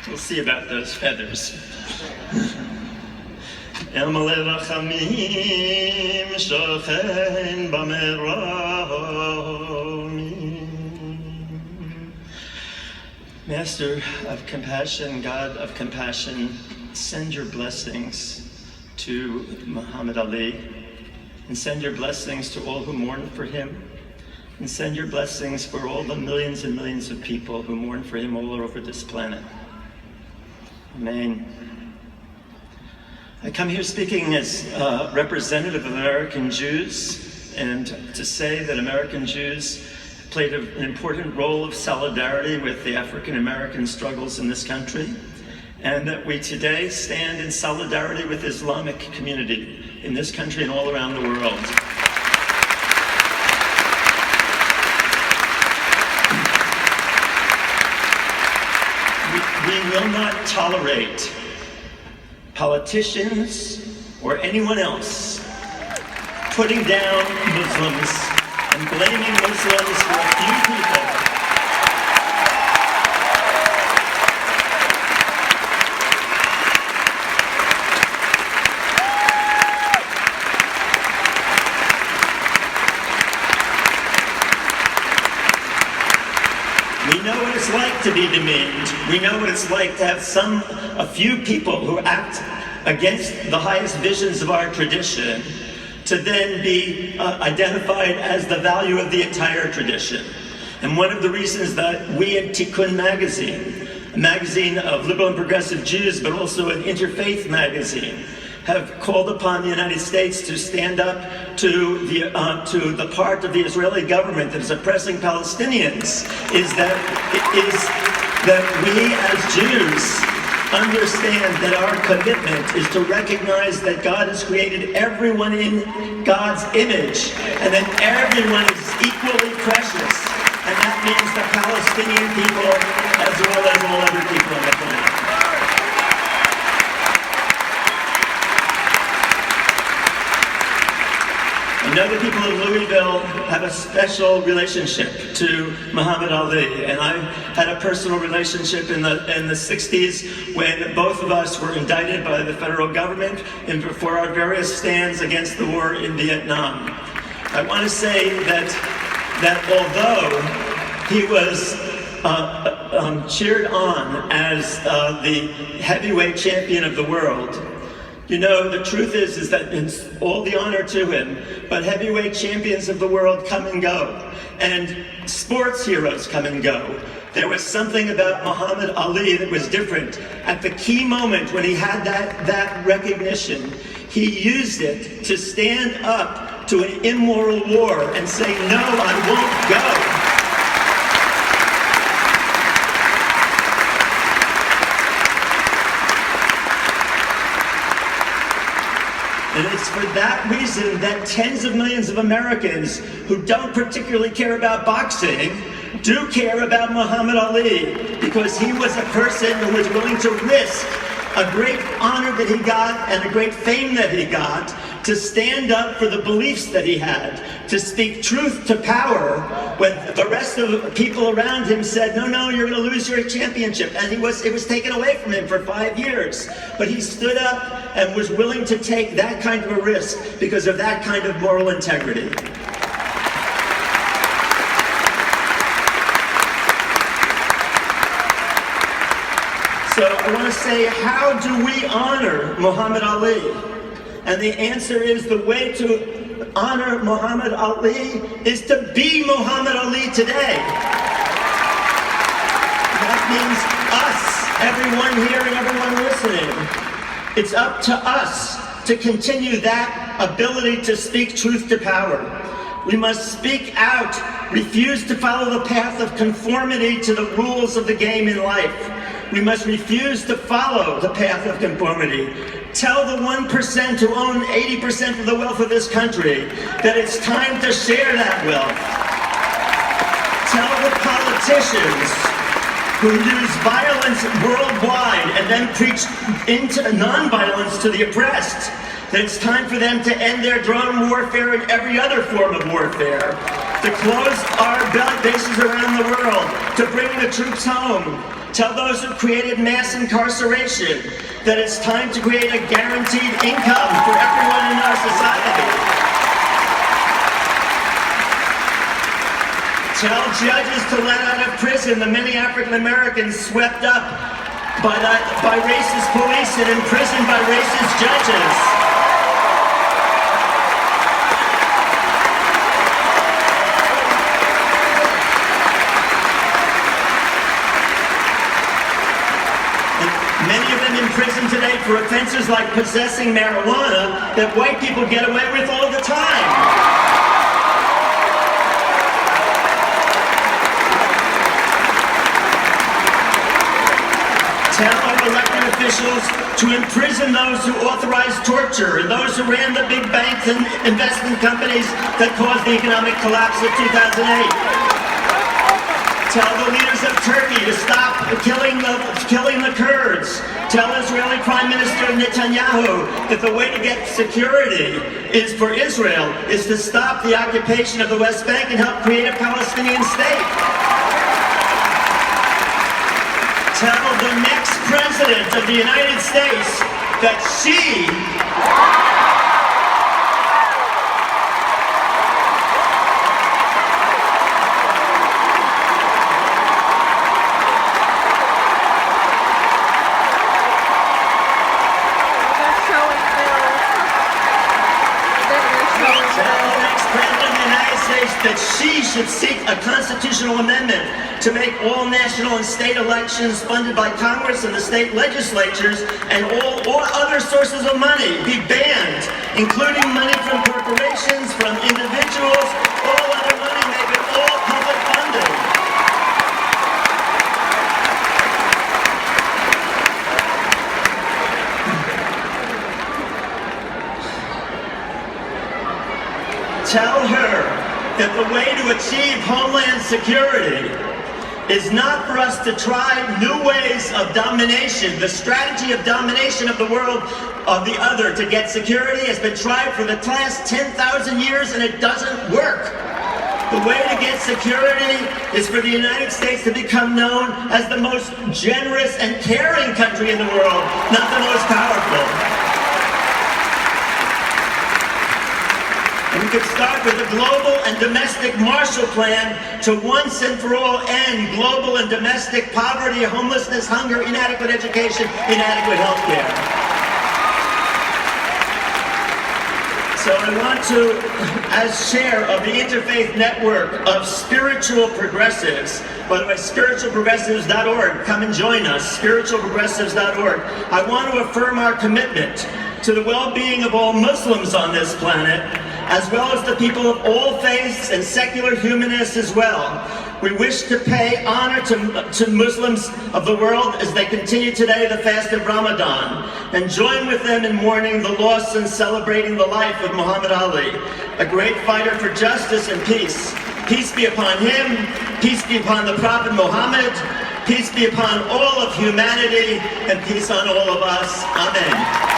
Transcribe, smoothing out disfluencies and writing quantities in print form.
We'll see about those feathers. El Malei Rachamim Shochen B'Meromim. Master of compassion, God of compassion, send your blessings to Muhammad Ali, and send your blessings to all who mourn for him, and send your blessings for all the millions and millions of people who mourn for him all over this planet. Amen. I come here speaking as representative of American Jews, and to say that American Jews played an important role of solidarity with the African American struggles in this country, and that we today stand in solidarity with the Islamic community in this country and all around the world. We will not tolerate politicians or anyone else putting down Muslims and blaming Muslims for a few people. We know what it's like to be demeaned. We know what it's like to have a few people who act against the highest visions of our tradition to then be identified as the value of the entire tradition. And one of the reasons that we at Tikkun magazine, a magazine of liberal and progressive Jews, but also an interfaith magazine, have called upon the United States to stand up to the part of the Israeli government that is oppressing Palestinians, is that we as Jews understand that our commitment is to recognize that God has created everyone in God's image, and that everyone is equally precious, and that means the Palestinian people as well as all other people on the planet. I know the people of Louisville have a special relationship to Muhammad Ali, and I had a personal relationship in the 60s when both of us were indicted by the federal government and for our various stands against the war in Vietnam. I want to say that although he was cheered on as the heavyweight champion of the world, you know, the truth is that it's all the honor to him, but heavyweight champions of the world come and go, and sports heroes come and go. There was something about Muhammad Ali that was different. At the key moment when he had that recognition, he used it to stand up to an immoral war and say, no, I won't go. And it's for that reason that tens of millions of Americans who don't particularly care about boxing do care about Muhammad Ali, because he was a person who was willing to risk a great honor that he got and a great fame that he got to stand up for the beliefs that he had, to speak truth to power when the rest of the people around him said, no, you're going to lose your championship. And it was taken away from him for 5 years. But he stood up and was willing to take that kind of a risk because of that kind of moral integrity. So I want to say, how do we honor Muhammad Ali? And the answer is, the way to honor Muhammad Ali is to be Muhammad Ali today. That means us, everyone here and everyone listening. It's up to us to continue that ability to speak truth to power. We must speak out, refuse to follow the path of conformity to the rules of the game in life. We must refuse to follow the path of conformity. Tell the 1% who own 80% of the wealth of this country that it's time to share that wealth. Tell the politicians who use violence worldwide and then preach into nonviolence to the oppressed that it's time for them to end their drone warfare and every other form of warfare, to close our bases around the world, to bring the troops home, Tell those who created mass incarceration that it's time to create a guaranteed income for everyone in our society. Tell judges to let out of prison the many African Americans swept up by racist police and imprisoned by racist judges. Many of them in prison today for offenses like possessing marijuana that white people get away with all the time. Tell our elected officials to imprison those who authorized torture and those who ran the big banks and investment companies that caused the economic collapse of 2008. Tell the leaders of Turkey to stop killing the Kurds. Tell Israeli Prime Minister Netanyahu that the way to get security is for Israel is to stop the occupation of the West Bank and help create a Palestinian state. Tell the next president of the United States that she should seek a constitutional amendment to make all national and state elections funded by Congress and the state legislatures and all other sources of money be banned, including money from corporations, from individuals, all other money, make it all public funding. Tell her that the way to achieve homeland security is not for us to try new ways of domination. The strategy of domination of the world of the other to get security has been tried for the last 10,000 years and it doesn't work. The way to get security is for the United States to become known as the most generous and caring country in the world, not the most powerful. And we could start with a global and domestic Marshall Plan to once and for all end global and domestic poverty, homelessness, hunger, inadequate education, inadequate health care. So I want to, as chair of the Interfaith Network of Spiritual Progressives, by the way, spiritualprogressives.org, come and join us, spiritualprogressives.org. I want to affirm our commitment to the well-being of all Muslims on this planet, as well as the people of all faiths and secular humanists as well. We wish to pay honor to Muslims of the world as they continue today the fast of Ramadan, and join with them in mourning the loss and celebrating the life of Muhammad Ali, a great fighter for justice and peace. Peace be upon him, peace be upon the Prophet Muhammad, peace be upon all of humanity, and peace on all of us. Amen.